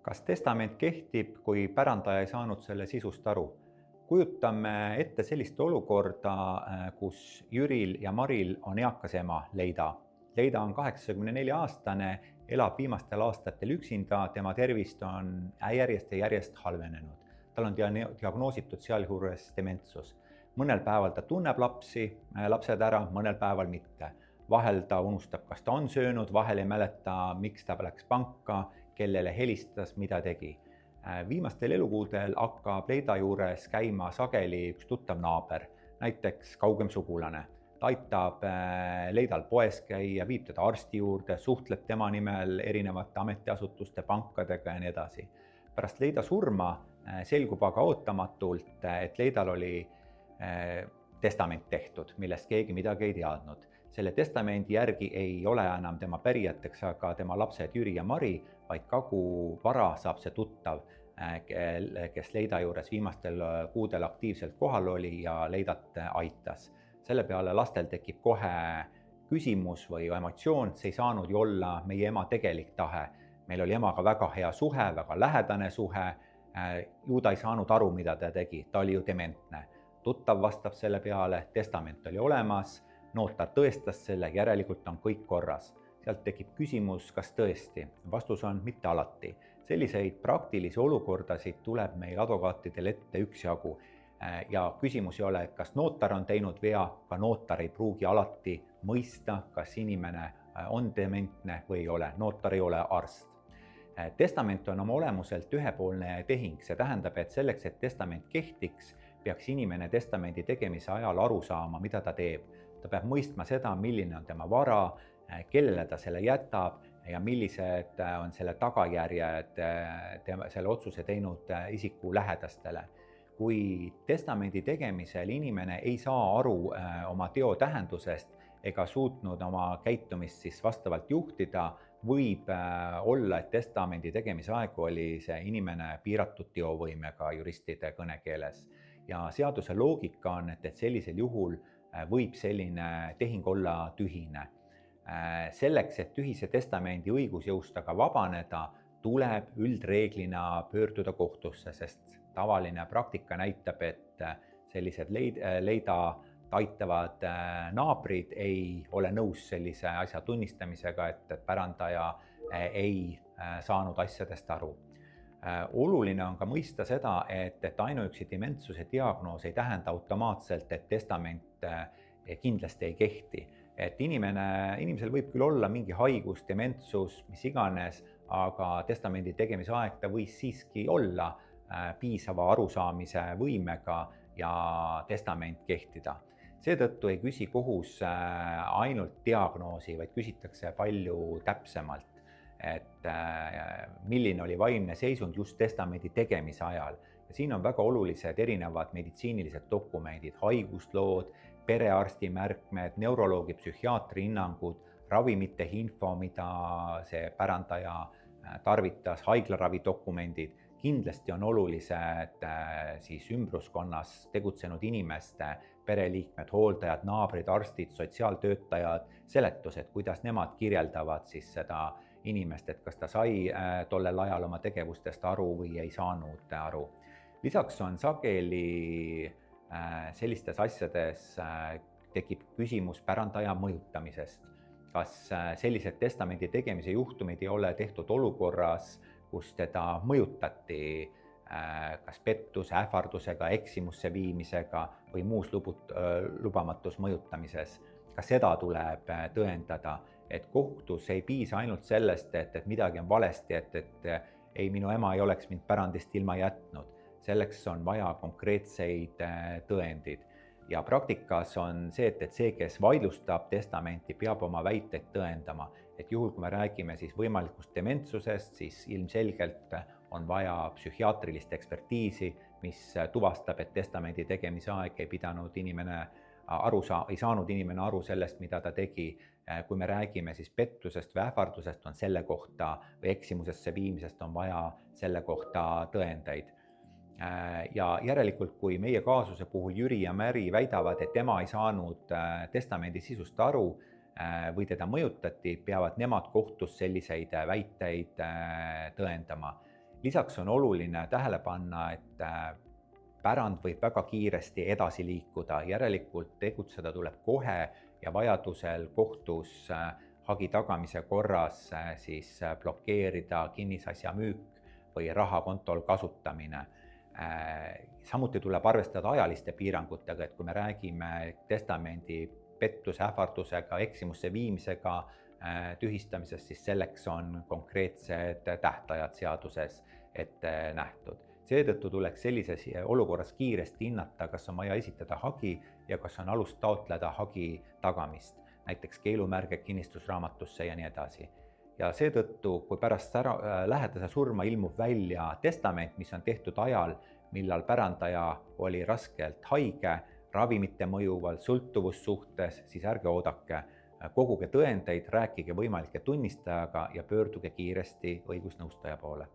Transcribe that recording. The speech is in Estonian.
Kas testament kehtib, kui pärandaja ei saanud selle sisust aru? Kujutame ette sellist olukorda, kus Jüril ja Maril on eakas ema, Leida. Leida on 84-aastane, elab viimastel aastatel üksinda, tema tervist on järjest ja järjest halvenenud. Tal on diagnoositud sealjuures dementsus. Mõnel päeval ta tunneb lapsed ära, mõnel päeval mitte. Vahel ta unustab, kas ta on söönud, vahel ei mäleta, miks ta läks panka, kellele helistas, mida tegi. Viimastel elukuudel hakkab Leida juures käima sageli üks tuttav naaber, näiteks kaugem sugulane. Ta aitab Leidal poes käia, viib teda arsti juurde, suhtleb tema nimel erinevate ametiasutuste, pankadega ja nii edasi. Pärast Leida surma selgub aga ootamatult, et Leidal oli testament tehtud, millest keegi midagi ei teadnud. Selle testamendi järgi ei ole enam tema pärijateks aga tema lapsed Jüri ja Mari, vaid kogu vara saab see tuttav, kes Leida juures viimastel kuudel aktiivselt kohal oli ja Leidat aitas. Selle peale lastel tekib kohe küsimus või emotsioon, see ei saanud ju olla meie ema tegelik tahe. Meil oli emaga väga hea suhe, väga lähedane suhe, ju ta ei saanud aru, mida ta tegi, ta oli ju dementne. Tuttav vastab selle peale, testament oli olemas, notar tõestas selle, järelikult on kõik korras. Sealt tekib küsimus, kas tõesti. Vastus on mitte alati. Selliseid praktilisi olukordasid tuleb meil advokaatidel ette üksjagu. Ja küsimus ei ole, kas notar on teinud vea, ka notar ei pruugi alati mõista, kas inimene on dementne või ei ole. Notar ei ole arst. Testament on oma olemuselt ühepoolne tehing. See tähendab, et selleks, et testament kehtiks, peaks inimene testamendi tegemise ajal aru saama, mida ta teeb. Ta peab mõistma seda, milline on tema vara, kellele ta selle jätab ja millised on selle tagajärjed selle otsuse teinud isiku lähedastele. Kui testamendi tegemisel inimene ei saa aru oma teo tähendusest ega suutnud oma käitumist siis vastavalt juhtida, võib olla, et testamendi tegemise aeg oli see inimene piiratud teovõimega juristide kõnekeeles. Ja seaduse loogika on, et sellisel juhul võib selline tehing olla tühine. Selleks, et tühise testamendi õigusjõustaga vabaneda, tuleb üldreeglina pöörduda kohtusse, sest tavaline praktika näitab, et sellised Leida aitavad naabrid ei ole nõus sellise asja tunnistamisega, et pärandaja ei saanud asjadest aru. Oluline on ka mõista seda, et ainuüksi dementsuse diagnoos ei tähenda automaatselt, et testament kindlasti ei kehti. Et inimesel võib küll olla mingi haigus, dementsus, mis iganes, aga testamendi tegemise aeg ta võis siiski olla piisava arusaamise võimega ja testament kehtida. Seetõttu ei küsi kohus ainult diagnoosi, vaid küsitakse palju täpsemalt, et milline oli vaimne seisund just testamendi tegemise ajal. Ja siin on väga olulised erinevad meditsiinilised dokumendid, haiguslood, perearsti märkmed, neuroloogi, psühhiaatri hinnangud, ravimite info, mida see pärandaja tarvitas, haiglaravidokumendid. Kindlasti on olulised siis ümbruskonnas tegutsenud inimeste, pereliikmed, hooldajad, naabrid, arstid, sotsiaaltöötajad, seletused, kuidas nemad kirjeldavad siis seda inimest, et kas ta sai tollel ajal oma tegevustest aru või ei saanud aru. Lisaks on sageli sellistes asjades tekib küsimus pärandaja mõjutamisest. Kas sellised testamendi tegemise juhtumid ei ole tehtud olukorras, kus teda mõjutati kas pettuse, ähvardusega, eksimusse viimisega või muus lubamatus mõjutamises. Ka seda tuleb tõendada, et kohtus ei piisa ainult sellest, et midagi on valesti, et ei, minu ema ei oleks mind pärandist ilma jätnud. Selleks on vaja konkreetseid tõendid. Ja praktikas on see, et see, kes vaidlustab testamenti, peab oma väiteid tõendama. Et juhul, kui me räägime siis võimalikust dementsusest, siis ilmselgelt on vaja psühhiaatrilist ekspertiisi, mis tuvastab, et testamendi tegemise aeg ei saanud inimene aru sellest, mida ta tegi. Kui me räägime siis pettusest või ähvardusest, on selle kohta või eksimusesse viimisest on vaja selle kohta tõendeid. Ja järelikult, kui meie kaasuse puhul Jüri ja Mari väidavad, et ema ei saanud testamendi sisust aru või teda mõjutati, peavad nemad kohtus selliseid väiteid tõendama. lisaks on oluline tähele panna, et pärand võib väga kiiresti edasi liikuda, järelikult tegutseda tuleb kohe ja vajadusel kohtus hagi tagamise korras siis blokeerida kinnisasja müük või raha kontol kasutamine. Samuti tuleb arvestada ajaliste piirangutega, et kui me räägime testamendi pettuse, ähvardusega, eksimusse viimisega tühistamisest, siis selleks on konkreetsed tähtajad seaduses ette nähtud. Seetõttu tuleks sellises olukorras kiiresti hinnata, kas on vaja esitada hagi ja kas on alust taotleda hagi tagamist, näiteks keelumärge kinnistusraamatusse ja nii edasi. Ja seetõttu, kui pärast lähedase surma ilmub välja testament, mis on tehtud ajal, millal pärandaja oli raskelt haige, ravimite mõjuval, sõltuvussuhtes, siis ärge oodake, koguge tõendeid, rääkige võimalike tunnistajaga ja pöörduge kiiresti õigusnõustaja poole.